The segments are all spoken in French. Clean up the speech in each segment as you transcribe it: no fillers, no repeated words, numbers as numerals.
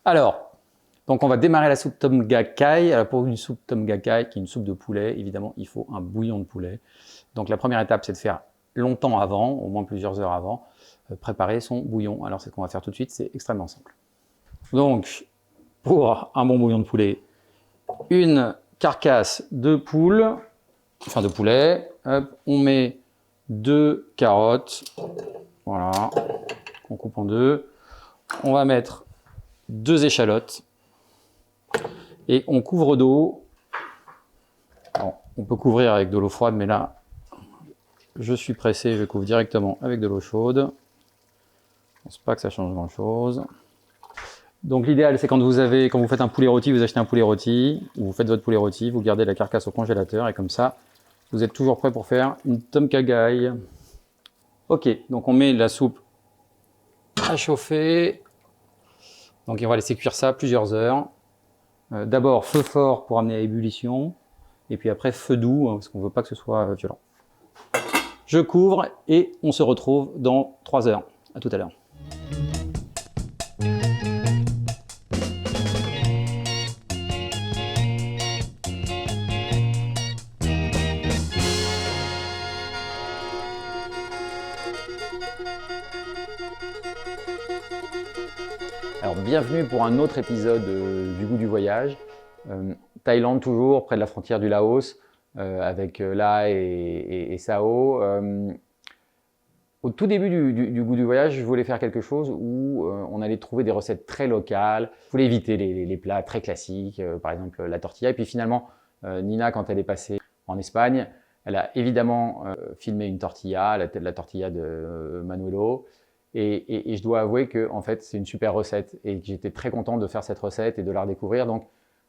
Alors, donc on va démarrer la soupe Tom Kha Kai. Alors pour une soupe Tom Kha Kai, qui est une soupe de poulet, évidemment, il faut un bouillon de poulet. Donc la première étape, c'est de faire longtemps avant, au moins plusieurs heures avant, préparer son bouillon. Alors c'est ce qu'on va faire tout de suite, c'est extrêmement simple. Donc, pour un bon bouillon de poulet, une carcasse de poule, enfin de poulet, hop, on met 2 carottes, voilà, qu'on coupe en deux. On va mettre 2 échalotes et on couvre d'eau. On peut couvrir avec de l'eau froide, mais là, je suis pressé, je couvre directement avec de l'eau chaude. Je ne pense pas que ça change grand-chose. Donc l'idéal, c'est quand vous faites un poulet rôti, vous achetez un poulet rôti, ou vous faites votre poulet rôti, vous gardez la carcasse au congélateur, et comme ça, vous êtes toujours prêt pour faire une Tom Kha Gai. Ok, donc on met la soupe à chauffer. Donc on va laisser cuire ça plusieurs heures. D'abord feu fort pour amener à ébullition, et puis après feu doux, parce qu'on ne veut pas que ce soit violent. Je couvre et on se retrouve dans 3 heures. À tout à l'heure. Alors bienvenue pour un autre épisode du goût du voyage. Thaïlande toujours, près de la frontière du Laos, avec La et Sao. Au tout début du goût du voyage, je voulais faire quelque chose où on allait trouver des recettes très locales. Je voulais éviter les plats très classiques, par exemple la tortilla. Et puis finalement, Nina, quand elle est passée en Espagne, elle a évidemment filmé une tortilla, la tortilla de Manuelo. Et je dois avouer que en fait, c'est une super recette et que j'étais très content de faire cette recette et de la redécouvrir. Donc,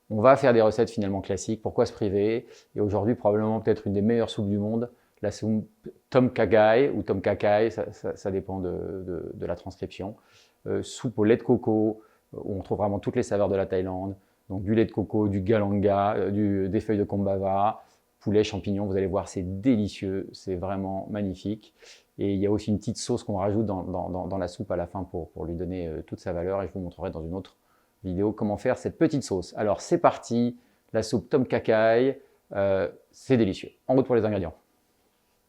on va faire des recettes finalement classiques. Pourquoi se priver? Et aujourd'hui, probablement peut-être une des meilleures soupes du monde, la soupe Tom Kha Gai ou Tom Kha Kai, ça dépend de la transcription. Soupe au lait de coco, où on trouve vraiment toutes les saveurs de la Thaïlande. Donc du lait de coco, du galanga, des feuilles de kombava, poulet, champignons, vous allez voir, c'est délicieux, c'est vraiment magnifique. Et il y a aussi une petite sauce qu'on rajoute dans la soupe à la fin pour lui donner toute sa valeur. Et je vous montrerai dans une autre vidéo comment faire cette petite sauce. Alors c'est parti, la soupe Tom Kha Kai, c'est délicieux. En route pour les ingrédients.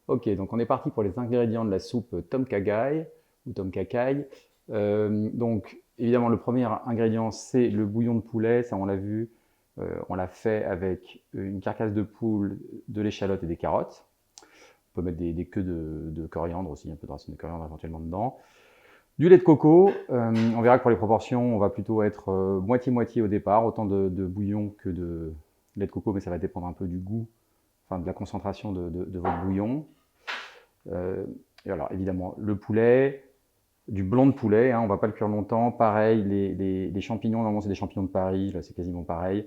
Ok, donc on est parti pour les ingrédients de la soupe Tom Kha Gai ou Tom Kha Kai. Donc évidemment le premier ingrédient c'est le bouillon de poulet, ça on l'a vu, on l'a fait avec une carcasse de poule, de l'échalote et des carottes. On peut mettre des queues de coriandre aussi, un peu de racines de coriandre éventuellement dedans. Du lait de coco, on verra que pour les proportions on va plutôt être moitié-moitié au départ, autant de bouillon que de lait de coco, mais ça va dépendre un peu du goût, enfin de la concentration de votre bouillon. Et alors évidemment le poulet, du blanc de poulet, hein, on ne va pas le cuire longtemps. Pareil, les champignons, normalement c'est des champignons de Paris, là c'est quasiment pareil,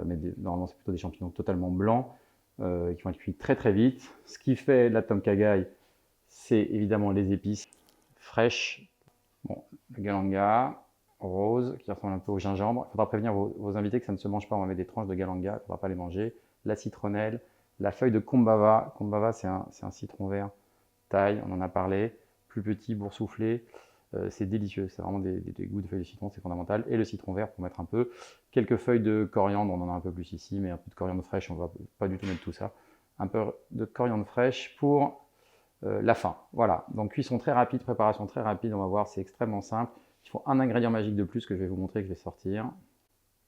mais normalement c'est plutôt des champignons totalement blancs qui vont être cuits très très vite. Ce qui fait la Tom Kha Gai, c'est évidemment les épices fraîches. Bon, le galanga rose qui ressemble un peu au gingembre. Il faudra prévenir vos invités que ça ne se mange pas, on va mettre des tranches de galanga, il ne faudra pas les manger. La citronnelle, la feuille de kombava. Kombava c'est un citron vert taille, on en a parlé, plus petit, boursouflé, c'est délicieux, c'est vraiment des goûts de feuilles de citron, c'est fondamental. Et le citron vert pour mettre un peu, quelques feuilles de coriandre, on en a un peu plus ici, mais un peu de coriandre fraîche, on va pas du tout mettre tout ça. Un peu de coriandre fraîche pour la fin. Voilà, donc cuisson très rapide, préparation très rapide, on va voir, c'est extrêmement simple. Il faut un ingrédient magique de plus que je vais vous montrer, que je vais sortir.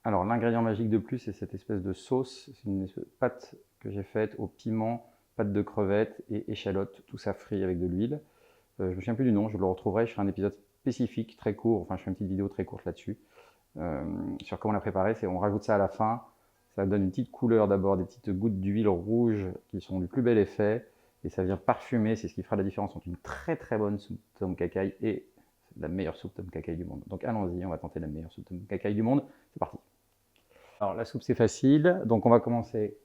Alors l'ingrédient magique de plus, c'est cette espèce de sauce, c'est une espèce de pâte que j'ai faite au piment, pâte de crevettes et échalotes, tout ça frit avec de l'huile. Je ne me souviens plus du nom, je le retrouverai, je ferai un épisode spécifique, très court, enfin je ferai une petite vidéo très courte là-dessus, sur comment la préparer. On rajoute ça à la fin, ça donne une petite couleur d'abord, des petites gouttes d'huile rouge qui sont du plus bel effet, et ça vient parfumer, c'est ce qui fera la différence entre une très très bonne soupe Tom Kha Kai et la meilleure soupe Tom Kha Kai du monde. Donc allons-y, on va tenter la meilleure soupe Tom Kha Kai du monde, c'est parti. Alors la soupe c'est facile, donc on va commencer.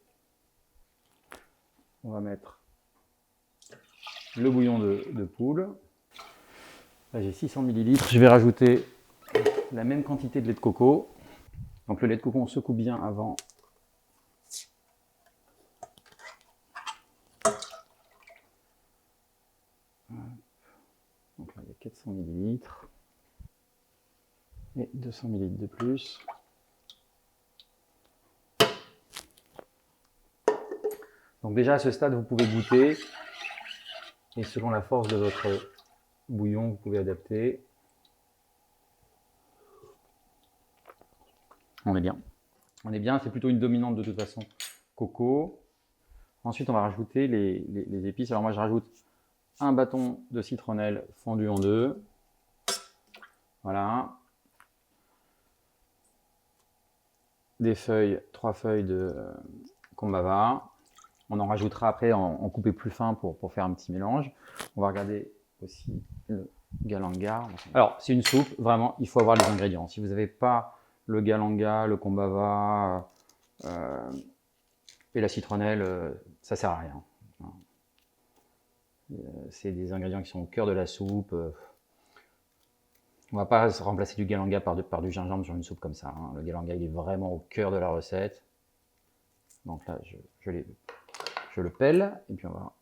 On va mettre le bouillon de poule. Là j'ai 600 ml. Je vais rajouter la même quantité de lait de coco. Donc le lait de coco on secoue bien avant. Donc là il y a 400 ml. Et 200 ml de plus. Donc déjà à ce stade, vous pouvez goûter. Et selon la force de votre bouillon, vous pouvez adapter. On est bien. On est bien, c'est plutôt une dominante de toute façon. Coco. Ensuite, on va rajouter les épices. Alors moi, je rajoute un bâton de citronnelle fondu en deux. Voilà. Des feuilles, 3 feuilles de combava. On en rajoutera après en coupé plus fin pour faire un petit mélange. On va regarder aussi le galanga. Alors, c'est une soupe, vraiment, il faut avoir les ingrédients. Si vous n'avez pas le galanga, le combava et la citronnelle, ça ne sert à rien. C'est des ingrédients qui sont au cœur de la soupe. On ne va pas remplacer du galanga par du gingembre sur une soupe comme ça. Hein. Le galanga, il est vraiment au cœur de la recette. Donc là, je le pèle et puis on va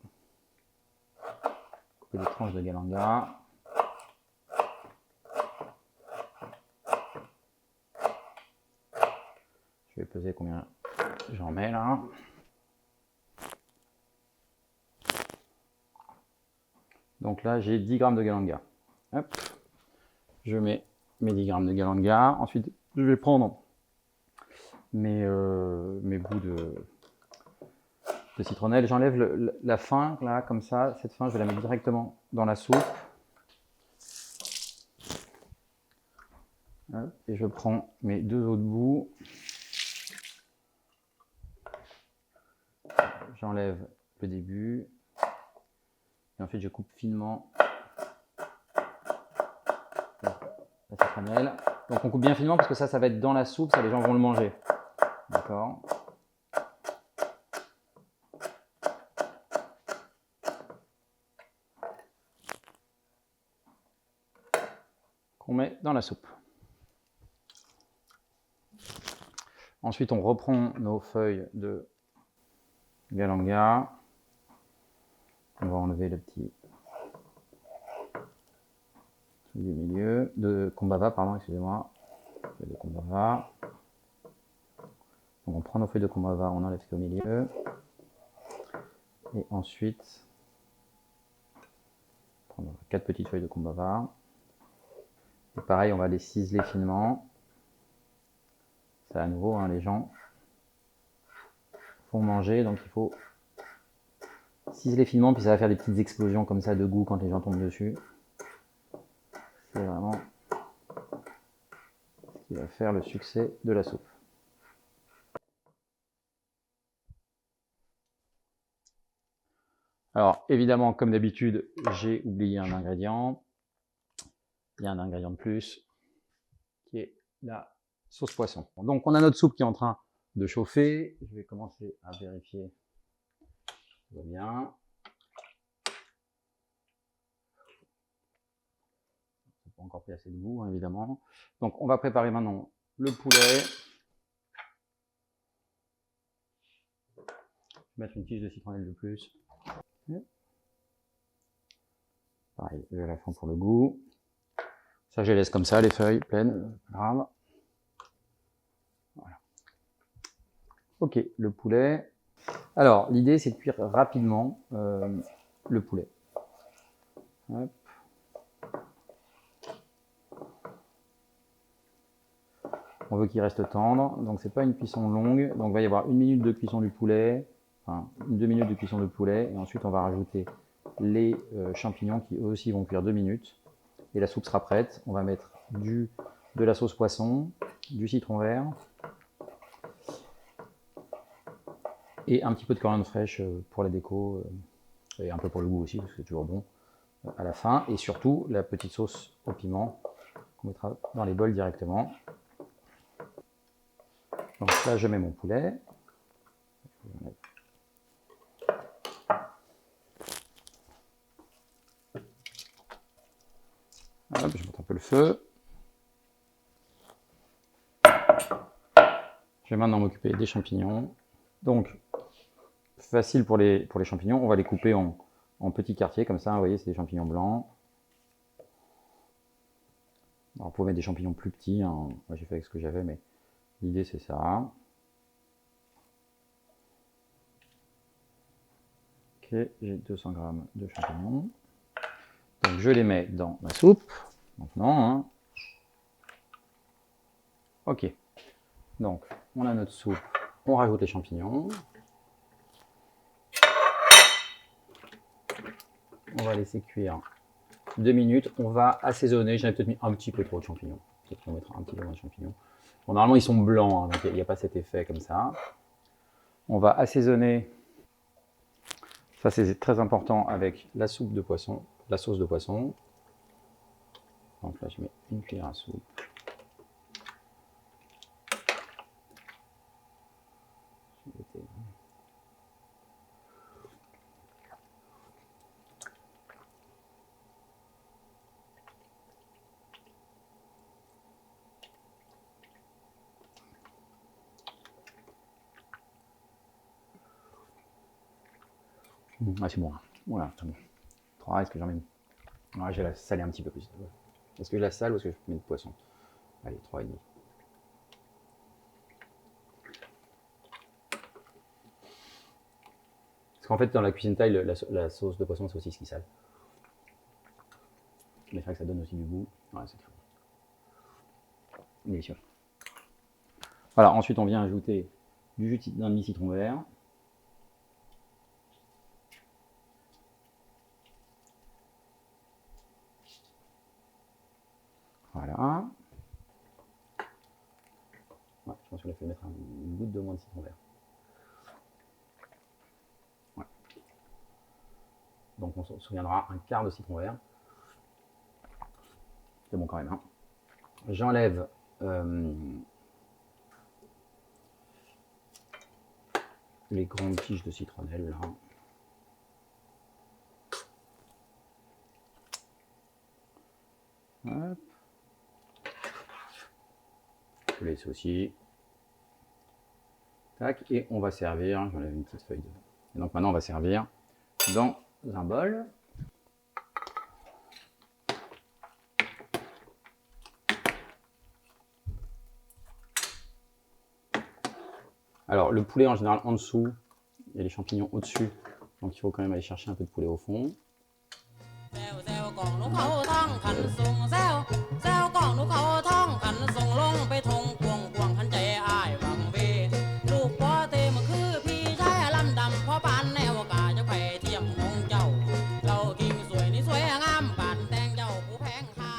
couper des tranches de galanga. Je vais peser combien j'en mets là. Donc là, j'ai 10 g de galanga. Hop. Je mets mes 10 g de galanga. Ensuite, je vais prendre mes bouts de citronnelle. J'enlève la fin, là, comme ça. Cette fin, je vais la mettre directement dans la soupe. Hop. Et je prends mes deux autres bouts. J'enlève le début. Et ensuite, je coupe finement la citronnelle. Donc, on coupe bien finement parce que ça va être dans la soupe. Ça, les gens vont le manger. D'accord. Qu'on met dans la soupe. Ensuite, on reprend nos feuilles de galanga. On va enlever le petit du milieu, de combava, pardon, excusez-moi. De combava. Donc on prend nos feuilles de combava, on enlève ce qui est au milieu. Et ensuite, prendre 4 petites feuilles de combava. Et pareil, on va les ciseler finement. Ça à nouveau, hein, les gens font manger, donc il faut ciseler finement, puis ça va faire des petites explosions comme ça de goût quand les gens tombent dessus. C'est vraiment ce qui va faire le succès de la soupe. Alors évidemment, comme d'habitude, j'ai oublié un ingrédient. Il y a un ingrédient de plus qui est la sauce poisson. Donc on a notre soupe qui est en train de chauffer. Je vais commencer à vérifier si tout va bien. Ça n'a pas encore pris assez de goût, hein, évidemment. Donc on va préparer maintenant le poulet. Je vais mettre une tige de citronnelle de plus. Pareil, je la fends pour le goût. Ça, je les laisse comme ça, les feuilles pleines, grave. Voilà. Ok, le poulet. Alors, l'idée, c'est de cuire rapidement le poulet. Hop. On veut qu'il reste tendre, donc c'est pas une cuisson longue. Donc, il va y avoir 1 minute de cuisson du poulet, enfin 2 minutes de cuisson de poulet, et ensuite on va rajouter les champignons qui eux aussi vont cuire 2 minutes. Et la soupe sera prête. On va mettre de la sauce poisson, du citron vert et un petit peu de coriandre fraîche pour la déco et un peu pour le goût aussi parce que c'est toujours bon à la fin. Et surtout la petite sauce au piment qu'on mettra dans les bols directement. Donc là, je mets mon poulet. Hop, je monte un peu le feu. Je vais maintenant m'occuper des champignons. Donc, facile pour les champignons. On va les couper en petits quartiers comme ça. Vous voyez, c'est des champignons blancs. Alors, vous pouvez mettre des champignons plus petits, hein. Moi j'ai fait avec ce que j'avais, mais l'idée c'est ça. Ok, j'ai 200 g de champignons. Donc je les mets dans ma soupe, maintenant. Hein. Ok, donc on a notre soupe, on rajoute les champignons. On va laisser cuire 2 minutes, on va assaisonner. J'en ai peut-être mis un petit peu trop de champignons. Peut-être qu'on mettra un petit peu moins de champignons. Bon, normalement ils sont blancs, hein, donc il n'y a pas cet effet comme ça. On va assaisonner. Ça c'est très important avec la soupe de poisson, la sauce de poisson. Donc là je mets une cuillère à soupe. Ah, c'est bon. Voilà, c'est bon. Est-ce que j'en mets? Ouais, je vais la saler un petit peu plus. Est-ce que je la sale ou est-ce que je mets du poisson? Allez, 3,5. Parce qu'en fait, dans la cuisine thaï, la sauce de poisson, c'est aussi ce qui sale. Mais c'est vrai que ça donne aussi du goût. Ouais, c'est très bon. Délicieux. Voilà, ensuite on vient ajouter du jus d'un demi-citron vert. Voilà. Ouais, je pense qu'il a fait mettre une goutte de moins de citron vert. Ouais. Donc on se souviendra, un quart de citron vert. C'est bon quand même. Hein. J'enlève les grandes tiges de citronnelle là. Hop. Je laisse aussi. Tac, et on va servir. J'enlève une petite feuille de. Et donc maintenant on va servir dans un bol. Alors le poulet en général en dessous, et les champignons au-dessus. Donc il faut quand même aller chercher un peu de poulet au fond.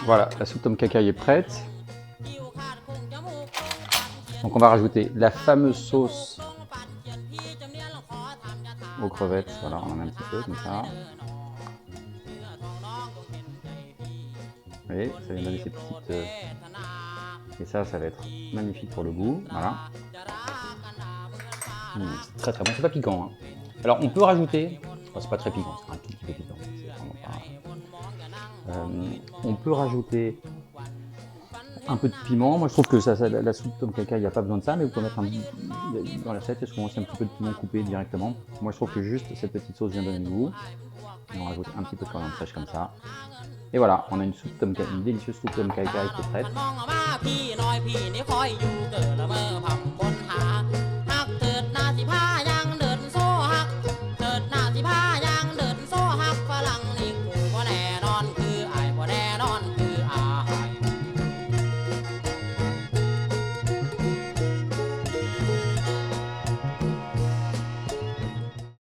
Voilà, la soupe tom kha khai est prête. Donc on va rajouter la fameuse sauce aux crevettes. Voilà, on en met un petit peu comme ça. Vous voyez, ça vient donner ces petites... Et ça va être magnifique pour le goût. Voilà. Très très bon, c'est pas piquant. Hein. Alors on peut rajouter... Enfin, c'est pas très piquant, c'est un tout petit peu piquant. On peut rajouter un peu de piment. Moi je trouve que la soupe tom kha khai, il n'y a pas besoin de ça, mais vous pouvez mettre dans l'assiette, il y a un petit peu de piment coupé directement. Moi je trouve que juste cette petite sauce vient donner du goût. Et on rajoute un petit peu de coriandre fraîche comme ça. Et voilà, on a une délicieuse soupe tom kha khai qui est prête.